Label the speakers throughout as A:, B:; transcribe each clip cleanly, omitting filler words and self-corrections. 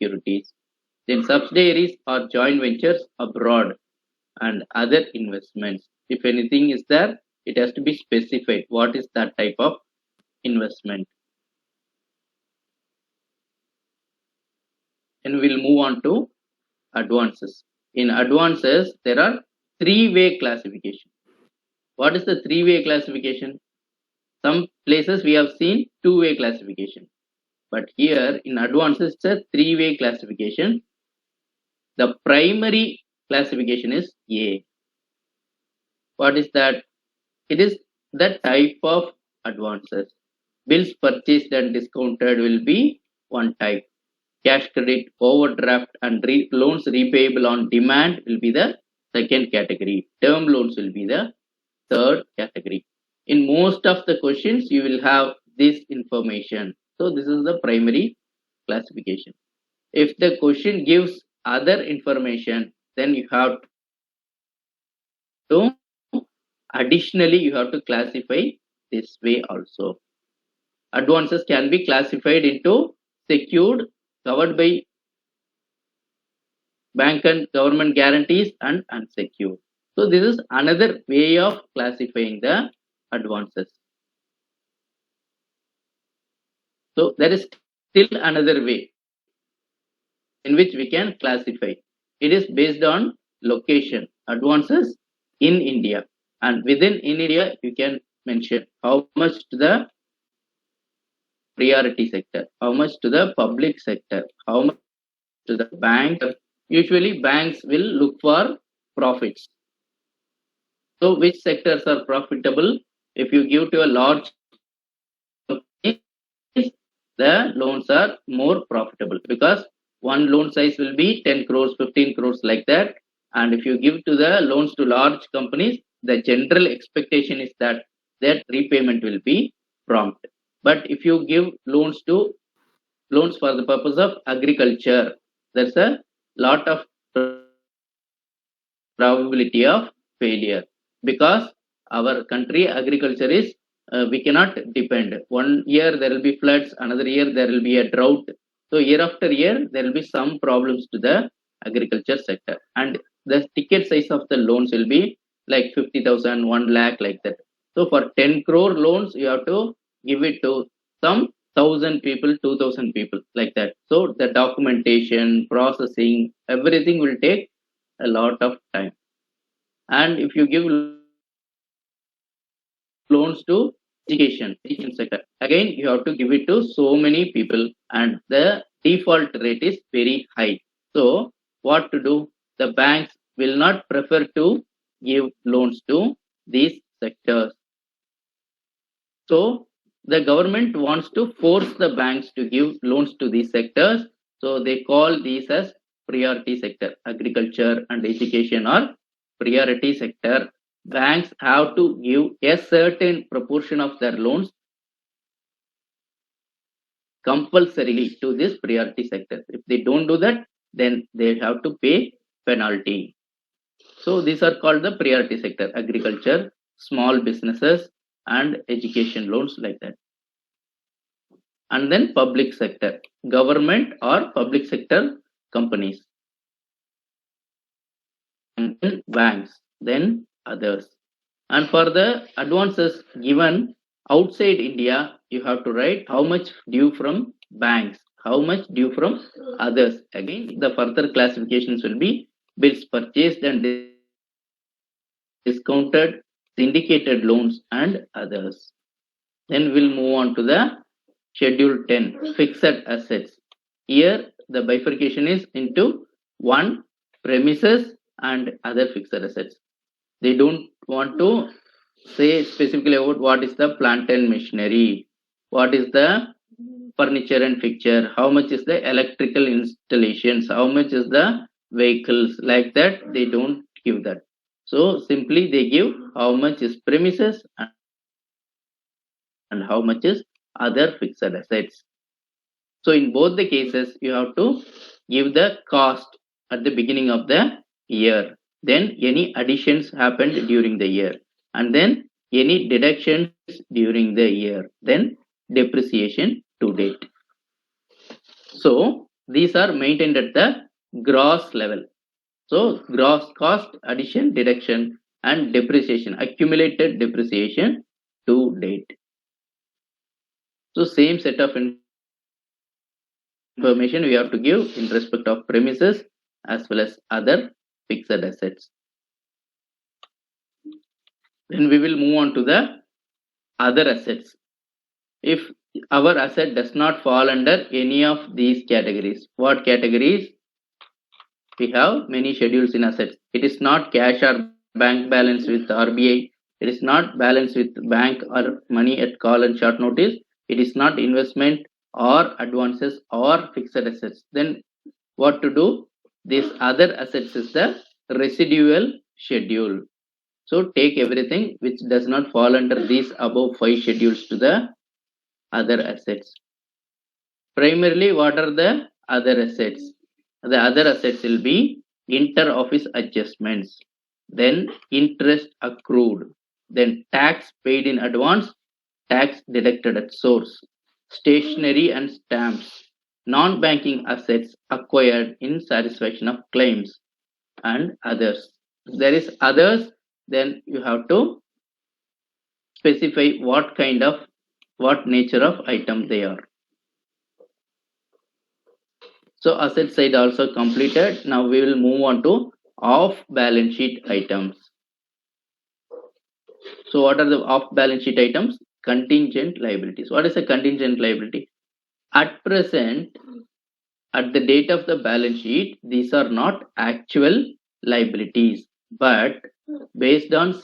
A: securities. Then subsidiaries or joint ventures abroad and other investments. If anything is there, it has to be specified. What is that type of investment? And we'll move on to advances. In advances, there are three-way classification. What is the three-way classification? Some places we have seen two-way classification. But here in advances, it's a three-way classification. The primary classification is A. What is that? It is the type of advances. Bills purchased and discounted will be one type. Cash credit, overdraft, and loans repayable on demand will be the second category. Term loans will be the third category. In most of the questions, you will have this information. So this is the primary classification. If the question gives other information, then you have to additionally you have to classify this way also. Advances can be classified into secured, covered by bank and government guarantees, and unsecured. So this is another way of classifying the advances. So there is still another way in which we can classify. It is based on location. Advances in India, and within in India you can mention how much to the priority sector, how much to the public sector, how much to the bank. Usually banks will look for profits. So which sectors are profitable? If you give to a large company, the loans are more profitable because one loan size will be 10 crores, 15 crores like that. And if you give to the loans to large companies, the general expectation is that their repayment will be prompt. But if you give loans for the purpose of agriculture, there's a lot of probability of failure because our country agriculture is we cannot depend. One year there will be floods, another year there will be a drought. So year after year there will be some problems to the agriculture sector, and the ticket size of the loans will be like 50,000, 1 lakh like that. So for 10 crore loans you have to give it to some 1,000 people, 2,000 people like that. So the documentation, processing, everything will take a lot of time. And if you give loans to education sector, again you have to give it to so many people, and the default rate is very high. So what to do? The banks will not prefer to give loans to these sectors. So the government wants to force the banks to give loans to these sectors. So they call these as priority sector. Agriculture and education are priority sector. Banks have to give a certain proportion of their loans compulsorily to this priority sector. If they don't do that, then they have to pay penalty. So these are called the priority sector: agriculture, small businesses, and education loans like that. And then public sector, government or public sector companies, and then banks, then others. And for the advances given outside India, you have to write how much due from banks, how much due from others. Again, the further classifications will be bills purchased and discounted, syndicated loans, and others. Then we'll move on to the Schedule 10, fixed assets. Here, the bifurcation is into one, premises and other fixed assets. They don't want to say specifically about what is the plant and machinery, what is the furniture and fixture, how much is the electrical installations, how much is the vehicles, like that. They don't give that. So simply they give how much is premises and how much is other fixed assets. So in both the cases, you have to give the cost at the beginning of the year. Then any additions happened during the year, and then any deductions during the year. Then depreciation to date. So these are maintained at the gross level. So gross cost, addition, deduction, and depreciation, accumulated depreciation to date. So same set of information we have to give in respect of premises as well as other fixed assets. Then we will move on to the other assets. If our asset does not fall under any of these categories, what categories? We have many schedules in assets. It is not cash or bank balance with RBI. It is not balance with bank or money at call and short notice. It is not investment or advances or fixed assets. Then what to do? This other assets is the residual schedule. So take everything which does not fall under these above 5 schedules to the other assets. Primarily, what are the other assets? The other assets will be inter-office adjustments, then interest accrued, then tax paid in advance, tax deducted at source, stationery and stamps, non-banking assets acquired in satisfaction of claims, and others. If there is others, then you have to specify what nature of item they are. So asset side also completed. Now we will move on to off balance sheet items. So what are the off balance sheet items? Contingent liabilities. What is a contingent liability? At present, at the date of the balance sheet, these are not actual liabilities, but based on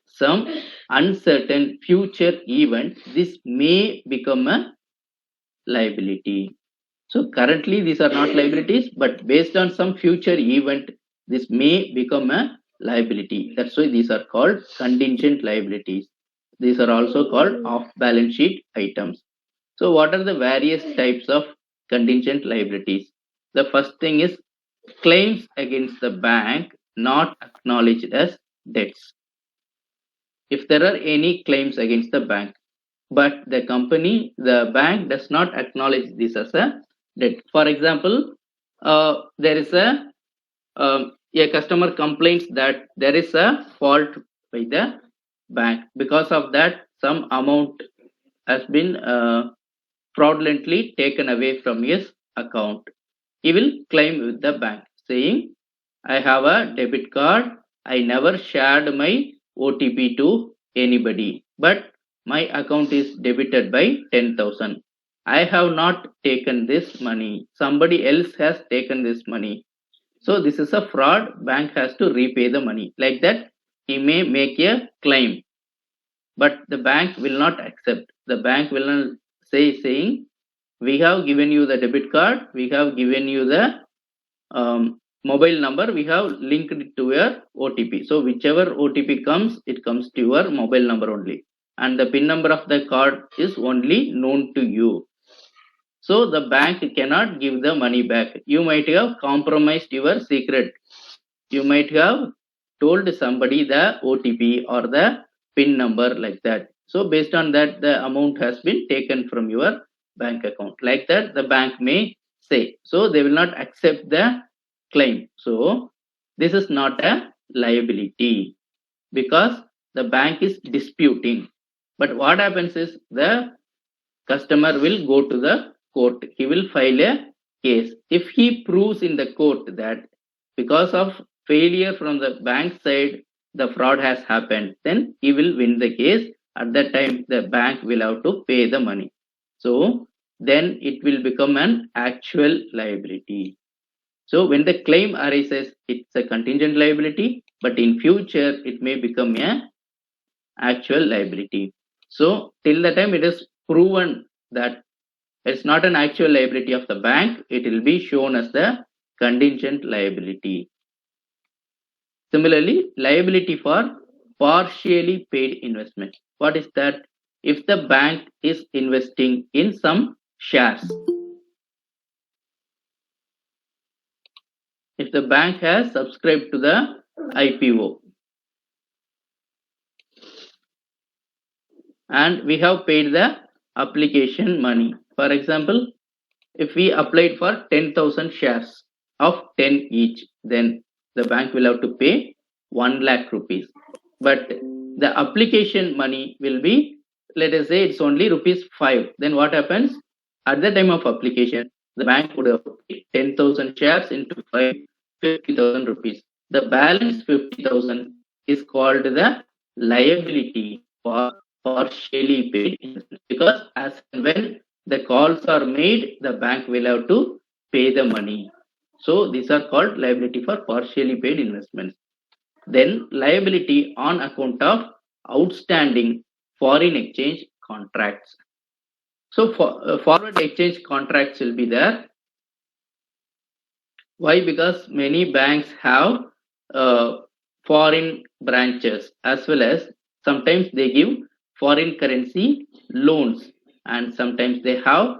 A: some uncertain future event, this may become a liability. So currently these are not liabilities, but based on some future event, this may become a liability. That's why these are called contingent liabilities. These are also called off balance sheet items. So what are the various types of contingent liabilities? The first thing is claims against the bank not acknowledged as debts. If there are any claims against the bank, but the bank does not acknowledge this as a debt. For example, there is a customer complains that there is a fault by the bank. Because of that, some amount has been fraudulently taken away from his account. He will claim with the bank saying, I have a debit card. I never shared my OTP to anybody, but my account is debited by 10,000. I have not taken this money. Somebody else has taken this money. So this is a fraud. Bank has to repay the money. Like that, he may make a claim, but the bank will not accept. The bank will not saying, we have given you the debit card. We have given you the mobile number, we have linked it to your OTP. So whichever OTP comes, it comes to your mobile number only, and the PIN number of the card is only known to you. So the bank cannot give the money back. You might have compromised your secret. You might have told somebody the OTP or the PIN number, like that. So based on that, the amount has been taken from your bank account. Like that, the bank may say. So they will not accept the claim. So this is not a liability because the bank is disputing. But what happens is the customer will go to the court. He will file a case. If he proves in the court that because of failure from the bank side, the fraud has happened, then he will win the case. At that time, the bank will have to pay the money. So then it will become an actual liability. So when the claim arises, it's a contingent liability, but in future it may become a actual liability. So till the time it is proven that it's not an actual liability of the bank, it will be shown as the contingent liability. Similarly, liability for partially paid investment. What is that? If the bank is investing in some shares, if the bank has subscribed to the IPO and we have paid the application money, for example, if we applied for 10,000 shares of 10 each, then the bank will have to pay 1 lakh rupees. But the application money will be, let us say it's only rupees 5. Then what happens? At the time of application, the bank would have paid 10,000 shares into 5, 50,000 rupees. The balance 50,000 is called the liability for partially paid investment, because as and when the calls are made, the bank will have to pay the money. So these are called liability for partially paid investments. Then liability on account of outstanding foreign exchange contracts. So forward exchange contracts will be there. Why? Because many banks have uh, foreign branches, as well as sometimes they give foreign currency loans, and sometimes they have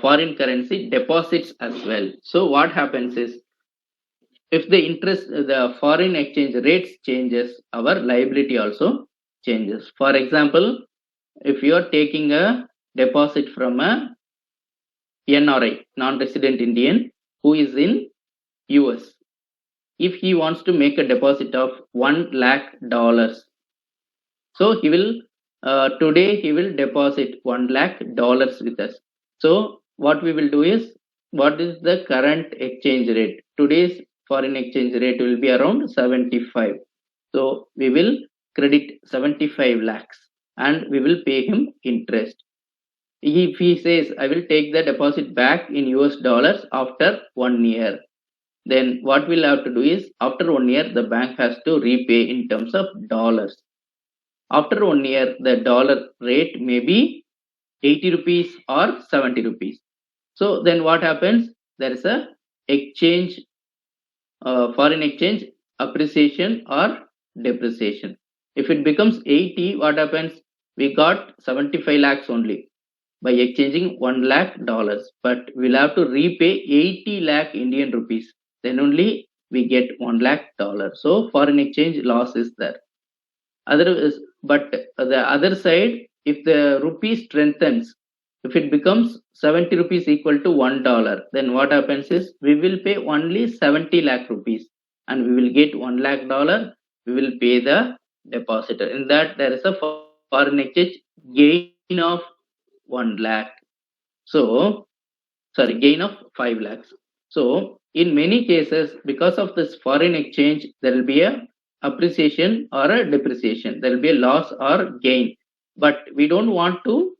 A: foreign currency deposits as well. So what happens is, if the foreign exchange rates changes, our liability also changes. For example, if you are taking a deposit from a NRI, non-resident Indian, who is in US, if he wants to make a deposit of $1 lakh, so he will today he will deposit $1 lakh with us. So what we will do is, what is the current exchange rate? Today's foreign exchange rate will be around 75. So we will credit 75 lakhs and we will pay him interest. If he says, I will take the deposit back in US dollars after 1 year, then what we'll have to do is, after 1 year, the bank has to repay in terms of dollars. After 1 year, the dollar rate may be 80 rupees or 70 rupees. So then what happens? There is a exchange, foreign exchange appreciation or depreciation. If it becomes 80, what happens? We got 75 lakhs only by exchanging $1 lakh, but we'll have to repay 80 lakh Indian rupees. Then only we get $1 lakh. So foreign exchange loss is there. But the other side, if the rupee strengthens, if it becomes 70 rupees equal to $1, then what happens is, we will pay only 70 lakh rupees and we will get $1 lakh. We will pay the depositor. In that, there is a foreign exchange gain of 1 lakh. So, sorry, gain of 5 lakhs. So in many cases, because of this foreign exchange, there will be a appreciation or a depreciation. There will be a loss or gain. But we don't want to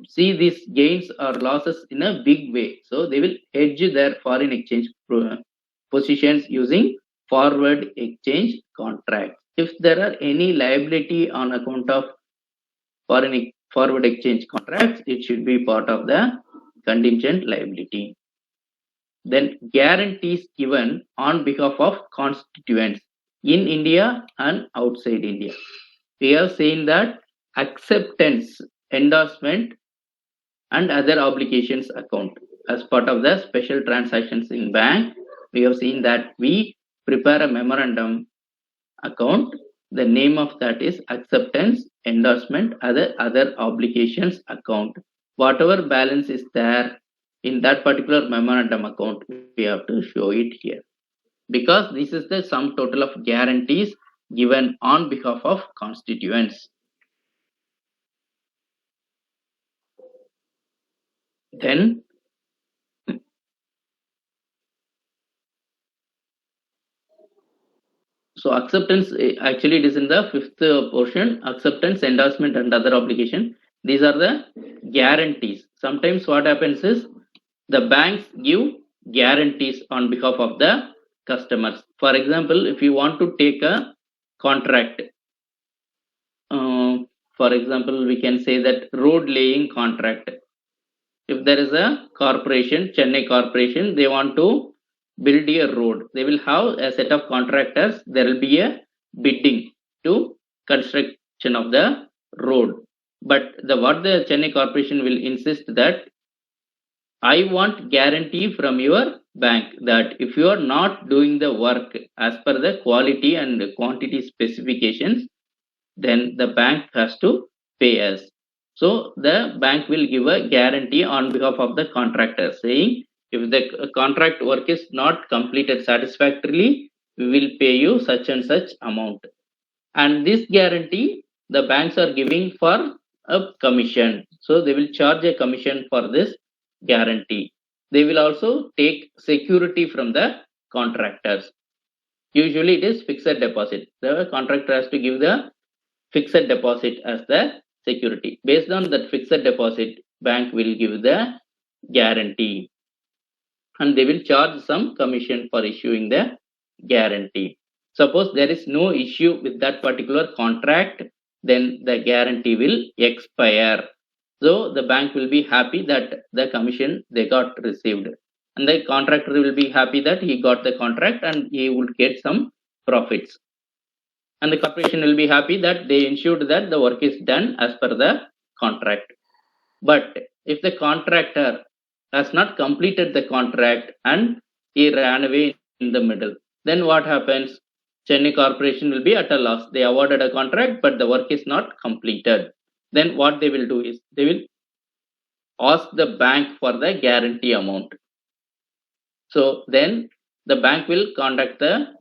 A: see these gains or losses in a big way. So they will hedge their foreign exchange positions using forward exchange contracts. If there are any liability on account of forward exchange contracts, it should be part of the contingent liability. Then guarantees given on behalf of constituents in India and outside India. We have seen that acceptance, endorsement, and other obligations account. As part of the special transactions in bank, we have seen that we prepare a memorandum account. The name of that is acceptance, endorsement, other obligations account. Whatever balance is there in that particular memorandum account, we have to show it here, because this is the sum total of guarantees given on behalf of constituents. Then so acceptance, actually it is in the fifth portion, acceptance, endorsement, and other obligation. These are the guarantees. Sometimes what happens is, the banks give guarantees on behalf of the customers. For example, if you want to take a contract, for example, we can say that road laying contract. If there is a corporation, Chennai corporation, they want to build a road, they will have a set of contractors. There will be a bidding to construction of the road. But what the Chennai corporation will insist that, I want guarantee from your bank that if you are not doing the work as per the quality and quantity specifications, then the bank has to pay us. So the bank will give a guarantee on behalf of the contractor, saying if the contract work is not completed satisfactorily, we will pay you such and such amount. And this guarantee the banks are giving for a commission. So they will charge a commission for this guarantee. They will also take security from the contractors. Usually it is fixed deposit. The contractor has to give the fixed deposit as the security. Based on that fixed deposit, bank will give the guarantee and they will charge some commission for issuing the guarantee. Suppose there is no issue with that particular contract, then the guarantee will expire. So the bank will be happy that the commission they got received. And the contractor will be happy that he got the contract and he would get some profits. And the corporation will be happy that they ensured that the work is done as per the contract. But if the contractor has not completed the contract and he ran away in the middle, then what happens? Chennai Corporation will be at a loss. They awarded a contract, but the work is not completed. Then what they will do is they will ask the bank for the guarantee amount. So then the bank will contact the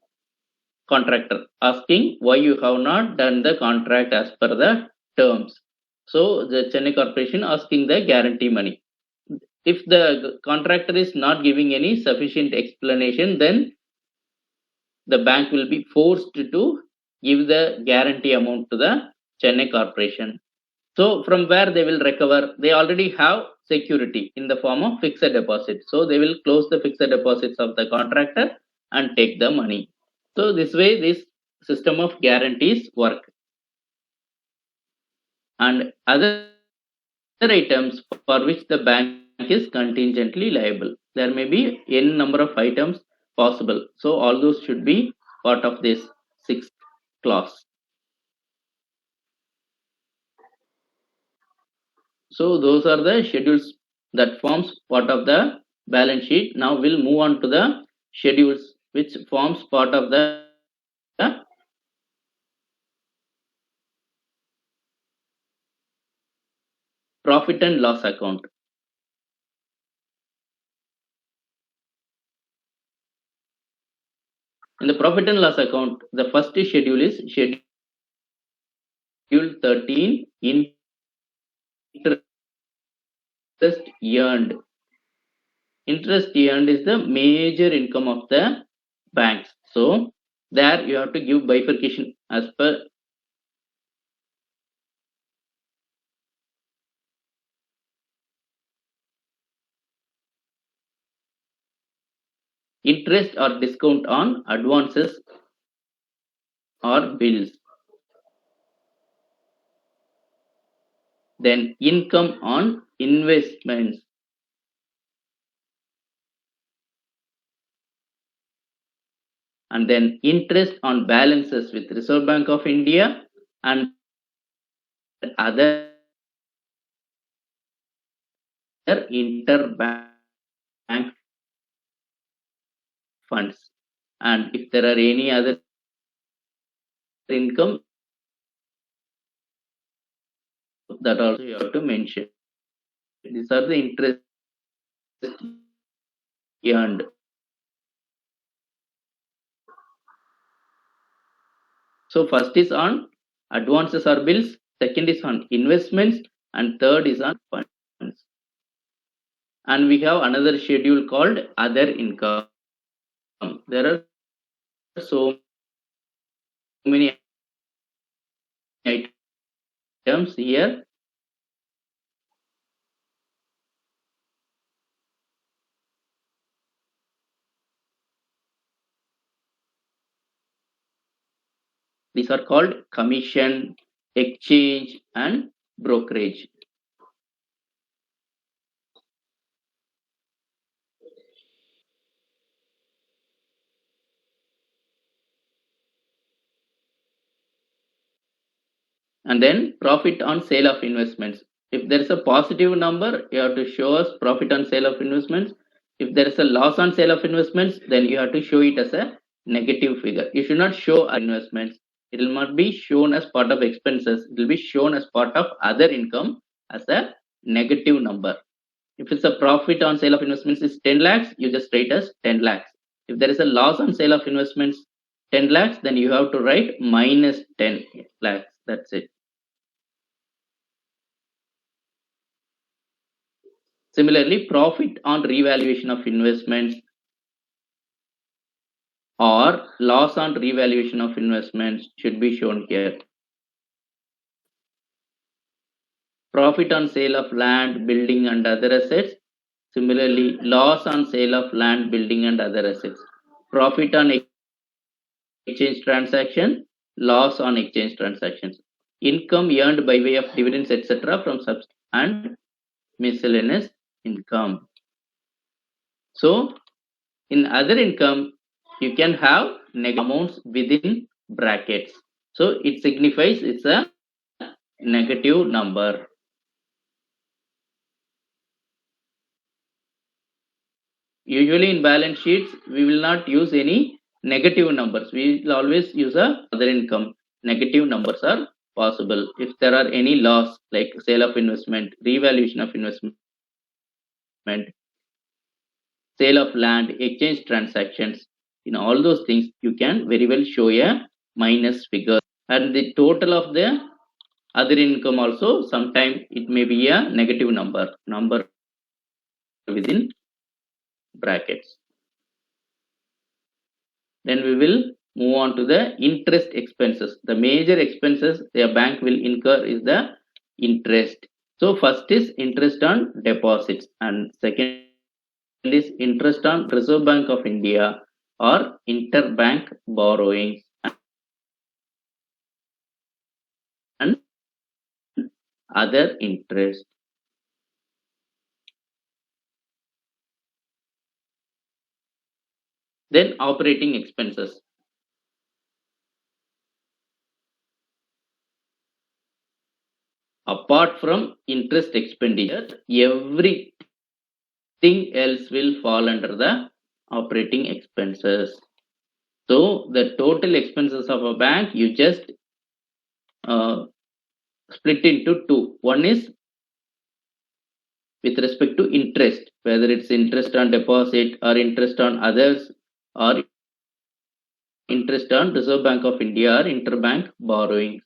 A: contractor asking why you have not done the contract as per the terms. So the Chennai Corporation asking the guarantee money. If the contractor is not giving any sufficient explanation, then the bank will be forced to give the guarantee amount to the Chennai Corporation. So from where they will recover? They already have security in the form of fixed deposit. So they will close the fixed deposits of the contractor and take the money. So this way, this system of guarantees work. And other items for which the bank is contingently liable. There may be n number of items possible. So all those should be part of this sixth clause. So those are the schedules that forms part of the balance sheet. Now we'll move on to the schedules which forms part of the profit and loss account. In the profit and loss account, the first schedule is schedule 13, interest earned. Interest earned is the major income of the banks. So there you have to give bifurcation as per interest or discount on advances or bills. Then income on investments. And then interest on balances with Reserve Bank of India and other interbank funds. And if there are any other income, that also you have to mention. These are the interest earned. So first is on advances or bills, second is on investments, and third is on funds. And we have another schedule called other income. There are so many items here. These are called commission, exchange, and brokerage. And then profit on sale of investments. If there is a positive number, you have to show us profit on sale of investments. If there is a loss on sale of investments, then you have to show it as a negative figure. You should not show investments. It will not be shown as part of expenses. It will be shown as part of other income as a negative number. If it's a profit on sale of investments is 10 lakhs, you just write as 10 lakhs. If there is a loss on sale of investments 10 lakhs, then you have to write minus 10 lakhs. That's it. Similarly, profit on revaluation of investments or loss on revaluation of investments should be shown here. Profit on sale of land, building and other assets. Similarly, loss on sale of land, building and other assets. Profit on exchange transaction, loss on exchange transactions. Income earned by way of dividends, etc. from subs and miscellaneous income. So, in other income, you can have negative amounts within brackets. So, it signifies it's a negative number. Usually in balance sheets, we will not use any negative numbers. We will always use a other income. Negative numbers are possible. If there are any loss like sale of investment, revaluation of investment, sale of land, exchange transactions, in all those things, you can very well show a minus figure. And the total of the other income also, sometimes it may be a negative number within brackets. Then we will move on to the interest expenses. The major expenses a bank will incur is the interest. So first is interest on deposits and second is interest on Reserve Bank of India or interbank borrowings and other interest. Then operating expenses. Apart from interest expenditure, everything else will fall under the operating expenses. So the total expenses of a bank, you just split into two. One is with respect to interest, whether it's interest on deposit or interest on others or interest on Reserve Bank of India or interbank borrowings.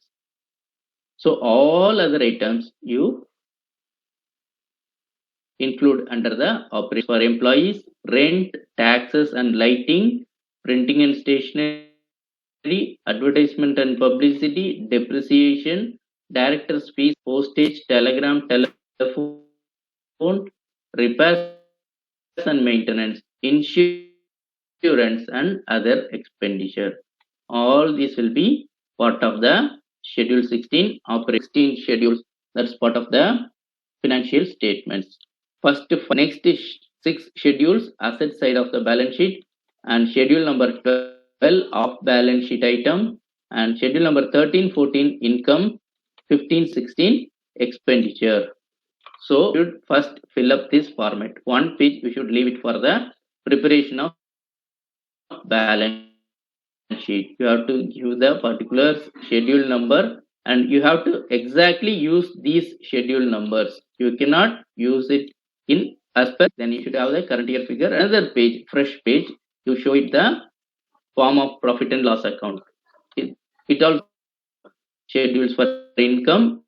A: So all other items you include under the operation. For employees, rent, taxes and lighting, printing and stationery, advertisement and publicity, depreciation, director's fees, postage, telegram, telephone, repairs and maintenance, insurance and other expenditure. All these will be part of the Schedule 16 operating schedules. That's part of the financial statements. First, next is 6 schedules, asset side of the balance sheet, and schedule number 12 off balance sheet item, and schedule number 13, 14 income, 15, 16 expenditure. So you should first fill up this format. One page we should leave it for the preparation of balance sheet. You have to give the particular schedule number and you have to exactly use these schedule numbers. You cannot use it in as per, then you should have the current year figure. Another page, fresh page, you show it the form of profit and loss account. It all schedules for income,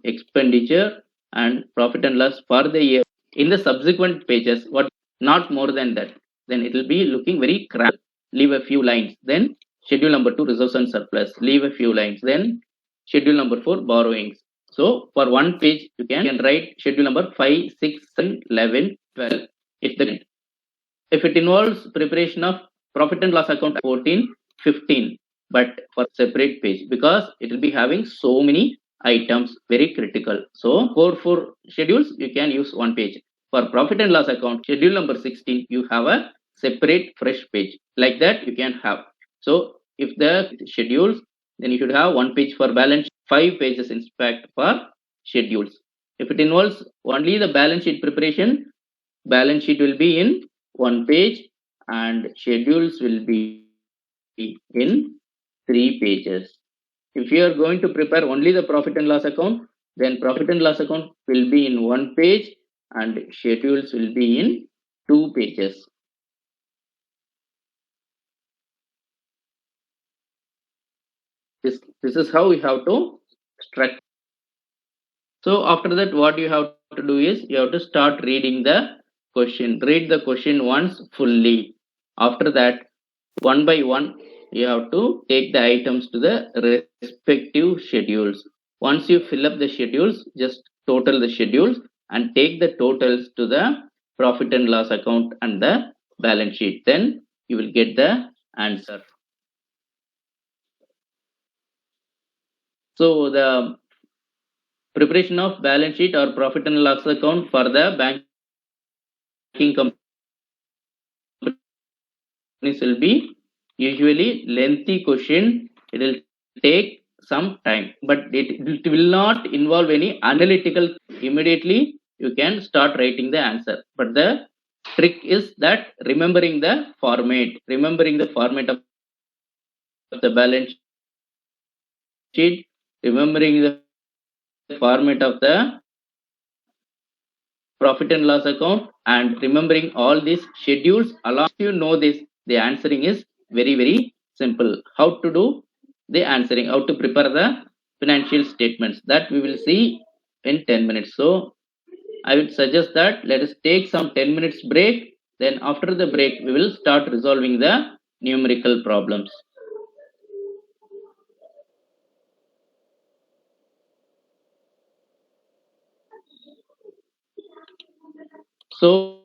A: expenditure and profit and loss for the year. In the subsequent pages, what not more than that, then it will be looking very cramped. Leave a few lines. Then schedule number 2 reserves and surplus. Leave a few lines. Then schedule number 4 borrowings. So for one page you can write schedule number 5, 6, 7, 11, 12. If it involves preparation of profit and loss account 14, 15, but for separate page because it will be having so many items, very critical. So for schedules you can use one page. For profit and loss account schedule number 16 you have a separate fresh page. Like that you can have. So if the schedules, then you should have one page for balance, 5 pages in fact for schedules. If it involves only the balance sheet preparation, balance sheet will be in one page and schedules will be in 3 pages. If you are going to prepare only the profit and loss account, Then profit and loss account will be in one page and schedules will be in two pages. This is how we have to structure. So after that, what you have to do is you have to start reading the question. Read the question once fully. After that, one by one, you have to take the items to the respective schedules. Once you fill up the schedules, just total the schedules and take the totals to the profit and loss account and the balance sheet. Then you will get the answer. So the preparation of balance sheet or profit and loss account for the banking companies will be usually lengthy question. It will take some time, but it will not involve any analytical. Immediately you can start writing the answer, but the trick is that remembering the format of the balance sheet, remembering the format of the profit and loss account, and remembering all these schedules. Along you know this, the answering is very simple. How to do the answering, how to prepare the financial statements, that we will see in 10 minutes. So I would suggest that let us take some 10 minutes break. Then after the break we will start resolving the numerical problems. So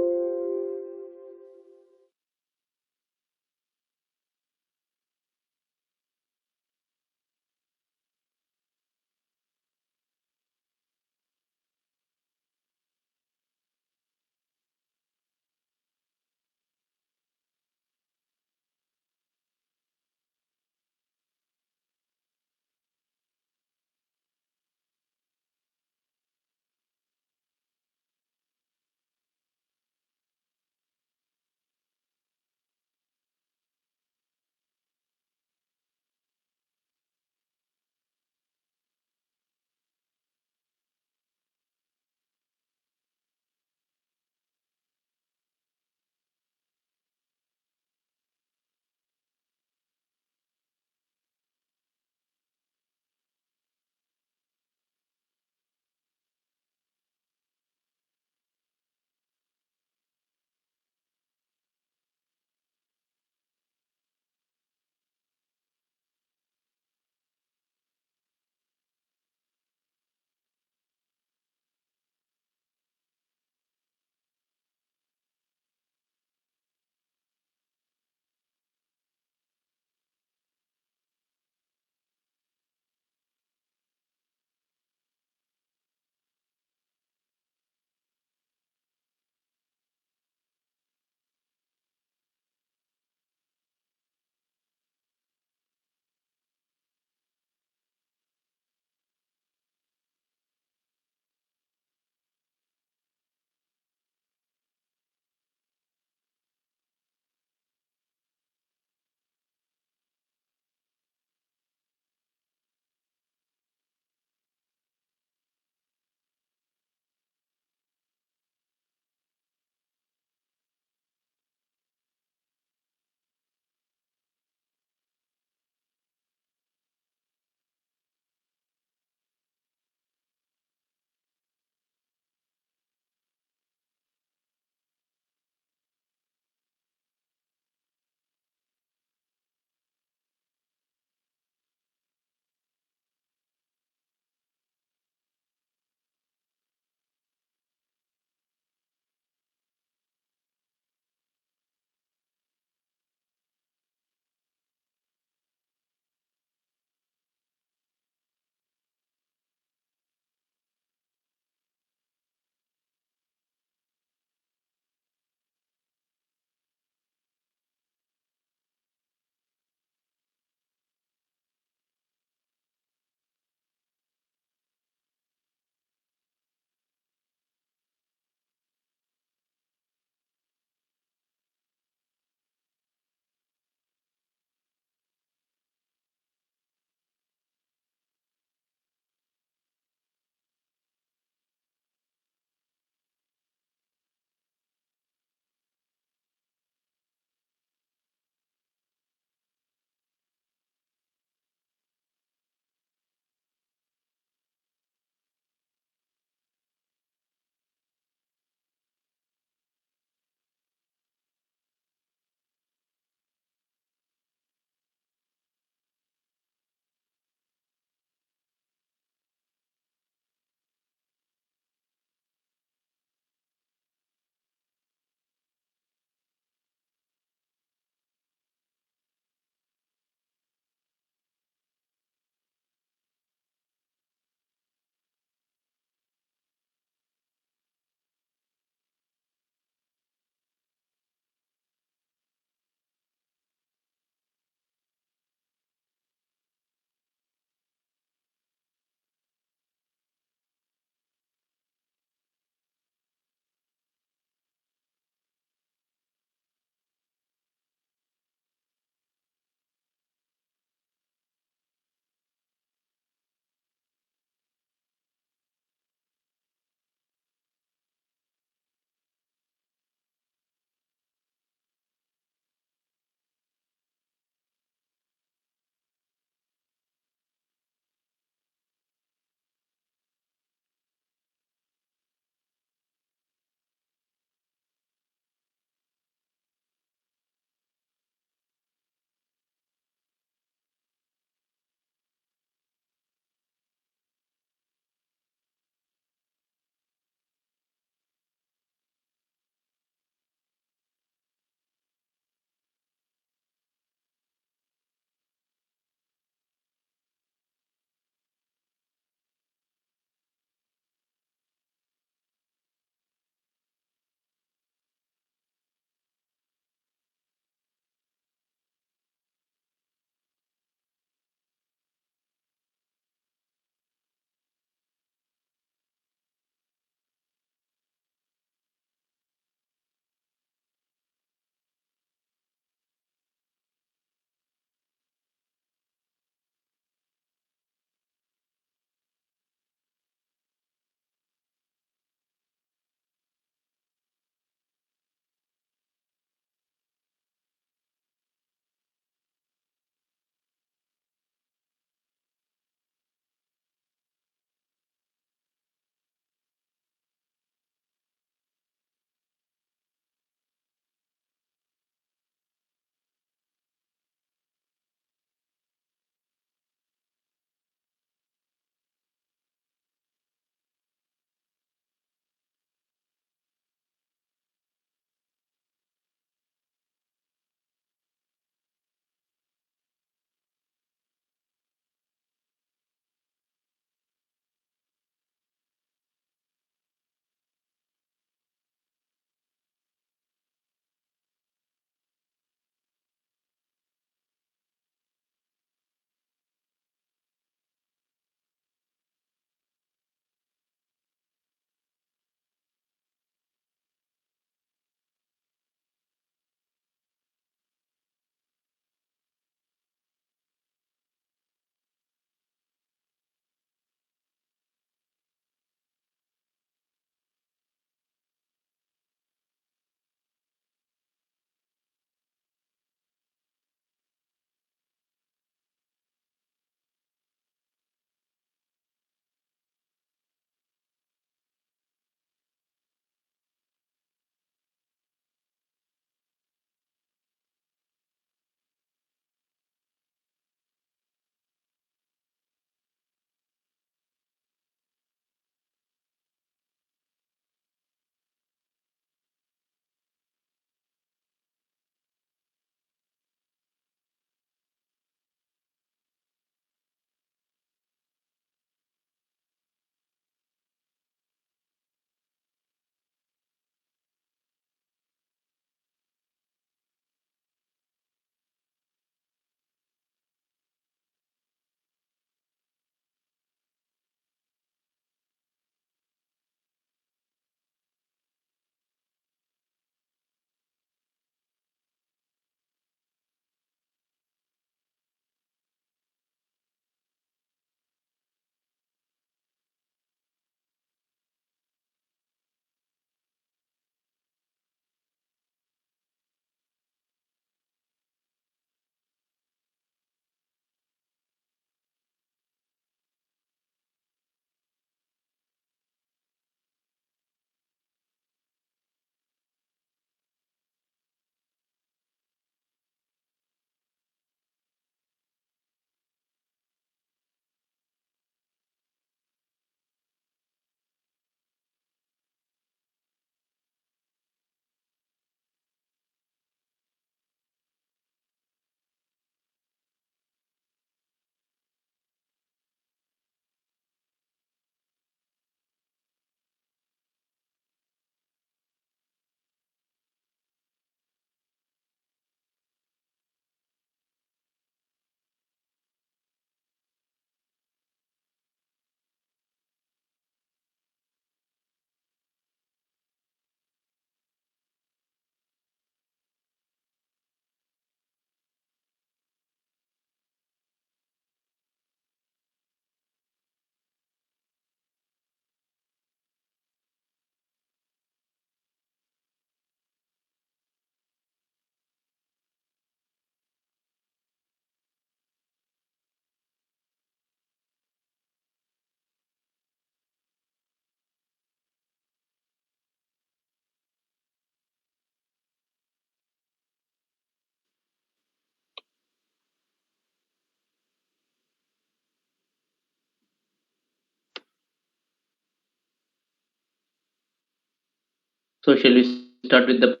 A: So shall we start with the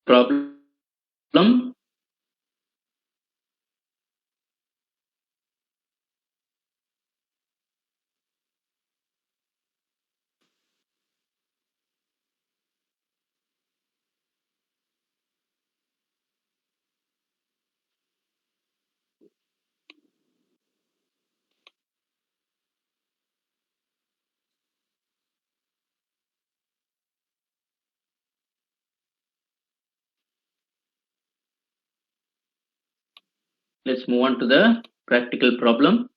A: problem? Let's move on to the practical problem.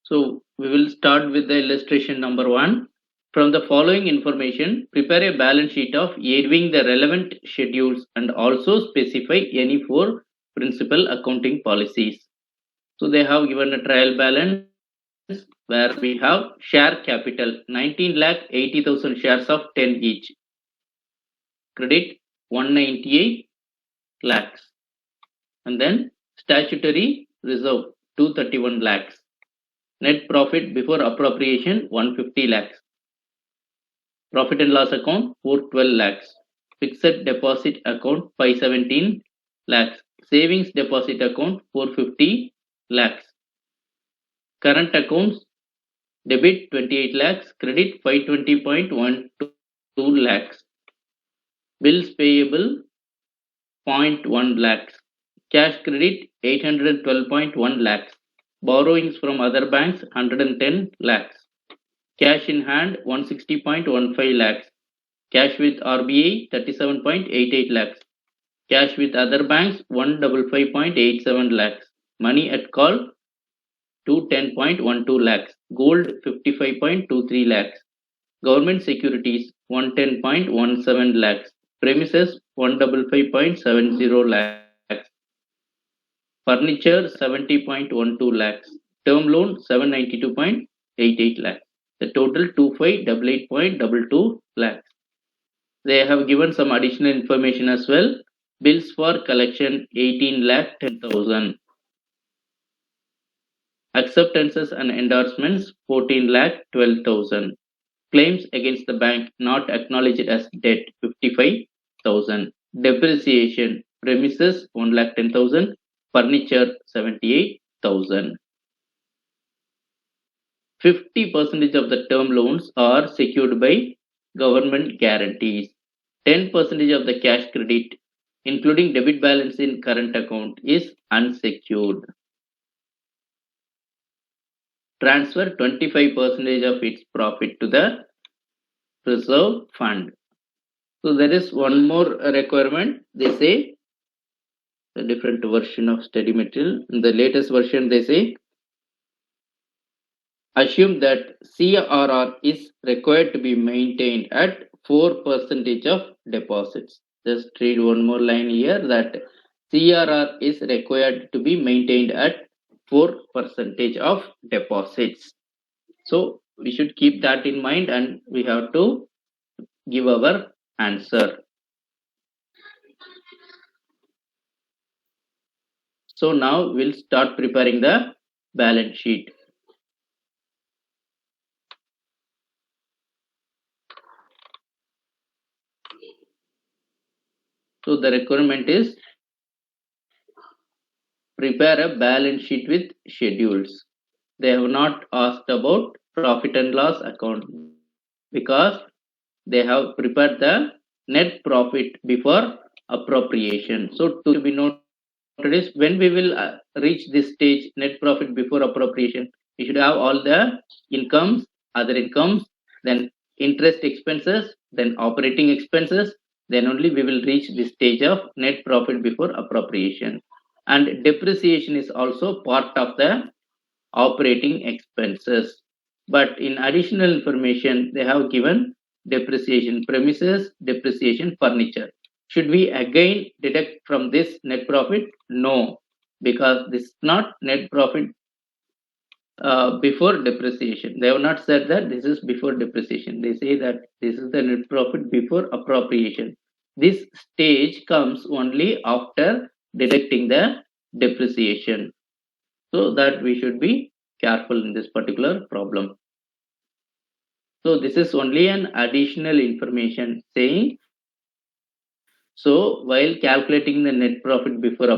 A: So we will start with the illustration number 1. From the following information, prepare a balance sheet of adhering the relevant schedules and also specify any 4 principal accounting policies. So they have given a trial balance where we have share capital 19 lakh 80,000 shares of 10 each. Credit 198 lakhs. And then statutory reserve 231 lakhs. Net profit before appropriation 150 lakhs. Profit and loss account 412 lakhs. Fixed deposit account 517 lakhs. Savings deposit account 450 lakhs. Current accounts debit 28 lakhs, credit 520.12 lakhs. Bills payable 0.1 lakhs. Cash credit 812.1 lakhs. Borrowings from other banks 110 lakhs. Cash in hand 160.15 lakhs. Cash with RBI 37.88 lakhs. Cash with other banks 155.87 lakhs. Money at call 210.12 lakhs. Gold 55.23 lakhs. Government securities 110.17 lakhs. Premises 155.70 lakhs. Furniture 70.12 lakhs. Term loan 792.88 lakhs. The total 2588.22 lakhs. They have given some additional information as well. Bills for collection 18 lakh 10,000. Acceptances and endorsements 14 lakh 12,000. Claims against the bank not acknowledged as debt 55,000. Depreciation premises 1 lakh 10,000. Furniture 78,000. 50% of the term loans are secured by government guarantees. 10% of the cash credit, including debit balance in current account, is unsecured. Transfer 25% of its profit to the reserve fund. So there is one more requirement. They say the different version of study material. In the latest version, they say assume that CRR is required to be maintained at 4% of deposits. Just read one more line here that CRR is required to be maintained at 4% of deposits. So we should keep that in mind and we have to give our answer. So now we'll start preparing the balance sheet. So the requirement is prepare a balance sheet with schedules. They have not asked about profit and loss account because they have prepared the net profit before appropriation. So to be noted is when we will reach this stage net profit before appropriation, we should have all the incomes, other incomes, then interest expenses, then operating expenses, then only we will reach this stage of net profit before appropriation. And depreciation is also part of the operating expenses. But in additional information, they have given depreciation premises, depreciation furniture. Should we again deduct from this net profit? No, because this is not net profit before depreciation. They have not said that this is before depreciation. They say that this is the net profit before appropriation. This stage comes only after deducting the depreciation. So that we should be careful in this particular problem. So this is only an additional information saying, so while calculating the net profit before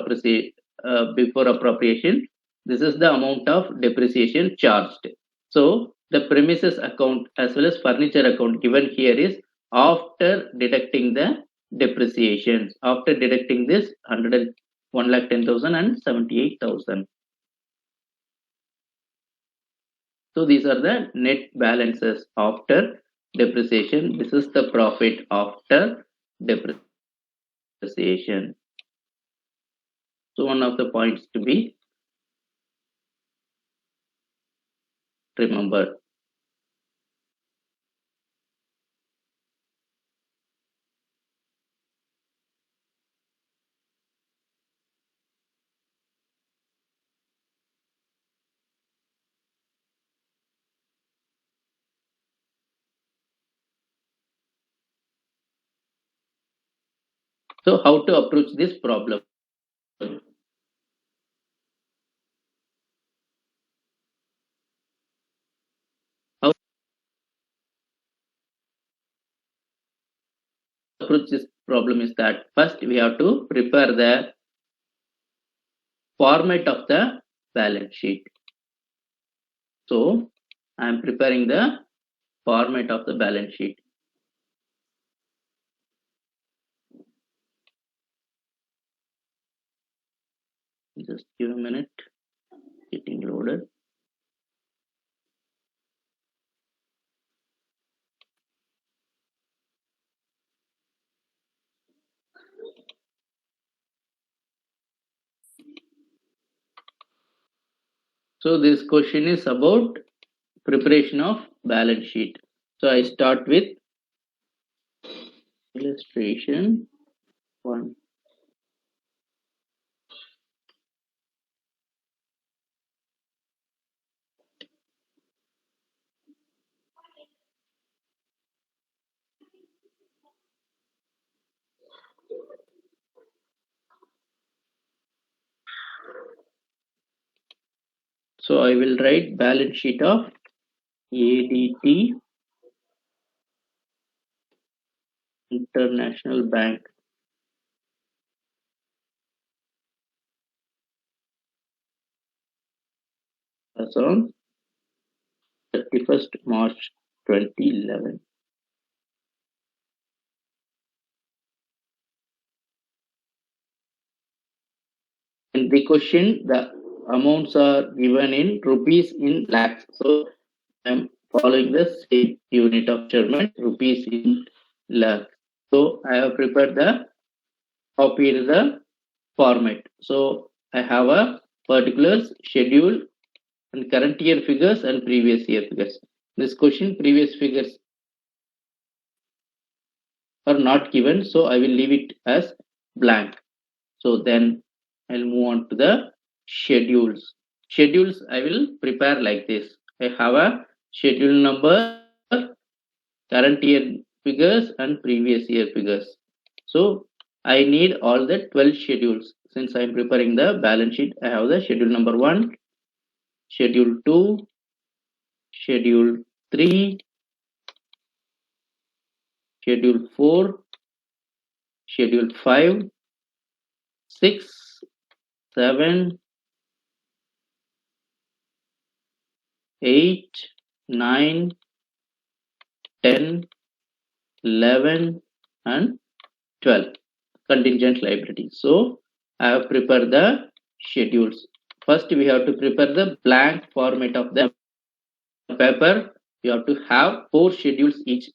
A: appropriation, this is the amount of depreciation charged. So the premises account as well as furniture account given here is after deducting the depreciations. After deducting this 110,000 and 78,000. So these are the net balances after depreciation. This is the profit after depreciation. So one of the points to be remembered. So how to approach this problem? How to approach this problem is that first we have to prepare the format of the balance sheet. So I am preparing the format of the balance sheet. Just give a minute, getting loaded. So this question is about preparation of balance sheet. So I start with illustration 1. So I will write balance sheet of ADT International Bank as on 31st March 2011. In the question, the amounts are given in rupees in lakhs. So I am following the same unit of measurement, rupees in lakhs. So I have prepared the copied the format. So I have a particulars, schedule, and current year figures and previous year figures. This question, previous figures are not given, so I will leave it as blank. So then I'll move on to the schedules. Schedules I will prepare like this. I have a schedule number, current year figures and previous year figures. So I need all the 12 schedules. Since I am preparing the balance sheet, I have the schedule number 1, schedule 2, schedule 3, schedule 4, schedule 5, 6, 7, 8, 9, 10, 11 and 12 contingent liabilities. So I have prepared the schedules. First we have to prepare the blank format of the paper. You have to have 4 schedules each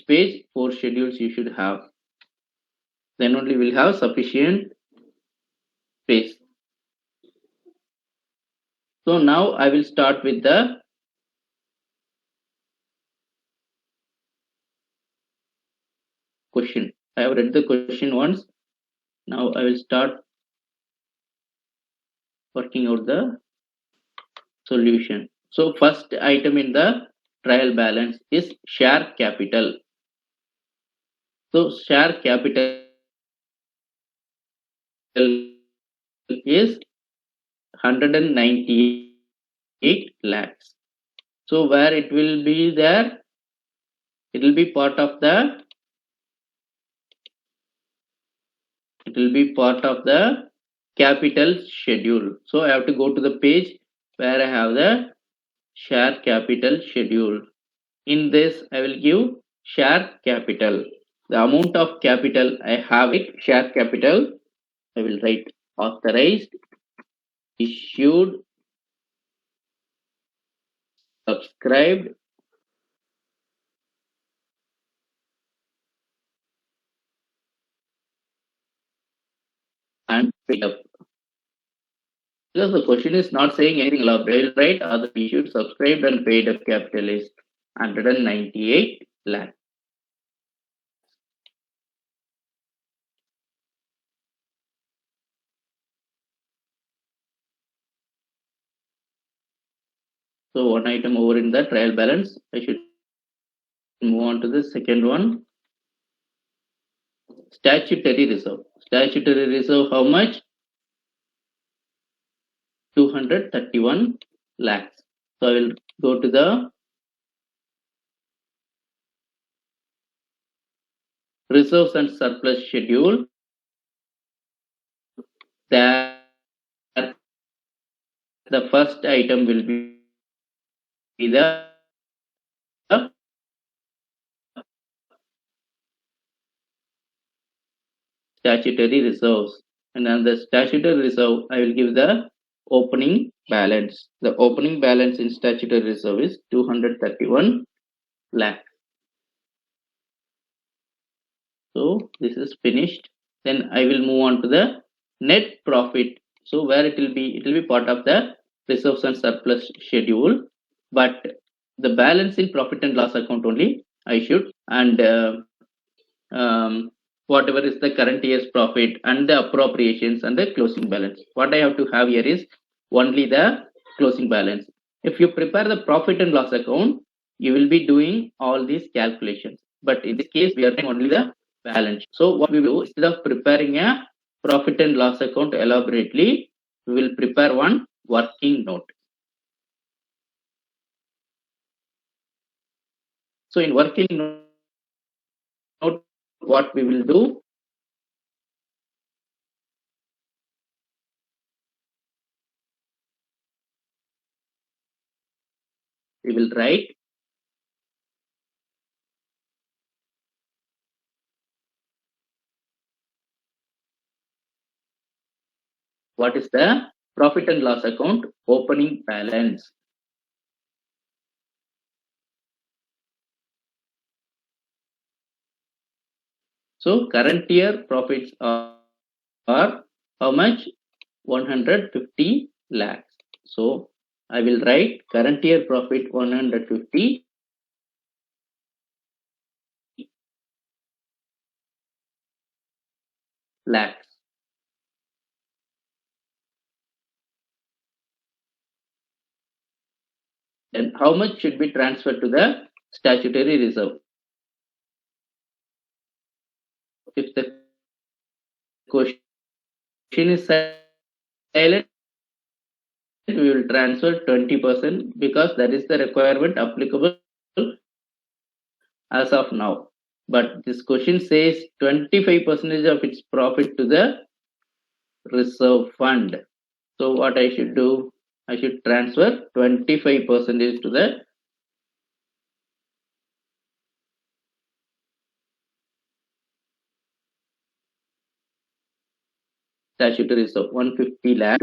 A: page, 4 schedules you should have. Then only we'll have sufficient space. So now I will start with the question. I have read the question once. Now I will start working out the solution. So first item in the trial balance is share capital. So share capital is 198 lakhs. So where it will be there, it will be part of the capital schedule. So I have to go to the page where I have the share capital schedule. In this I will give share capital. The amount of capital I have it share capital. I will write authorized, issued, subscribed, and paid up. Because the question is not saying anything elaborate, I will write other issued, subscribed, and paid up capital is 198 lakh. So one item over in the trial balance. I should move on to the second one. Statutory reserve. Statutory reserve how much? 231 lakhs. So I will go to the reserves and surplus schedule. There the first item will be the statutory reserves, and on the statutory reserve I will give the opening balance. The opening balance in statutory reserve is 231 lakh. So this is finished. Then I will move on to the net profit. So where it will be part of the reserves and surplus schedule, but the balance in profit and loss account only I should, and whatever is the current year's profit and the appropriations and the closing balance. What I have to have here is only the closing balance. If you prepare the profit and loss account, you will be doing all these calculations. But in this case, we are doing only the balance. So what we will do, instead of preparing a profit and loss account elaborately, we will prepare one working note. So in working note, what we will do, we will write what is the profit and loss account opening balance. So current year profits are how much? 150 lakhs. So I will write current year profit 150 lakhs. Then how much should be transferred to the statutory reserve? If the question is silent, we will transfer 20% because that is the requirement applicable as of now. But this question says 25% of its profit to the reserve fund. So what I should do? I should transfer 25% to the statutory reserve, 150 lakh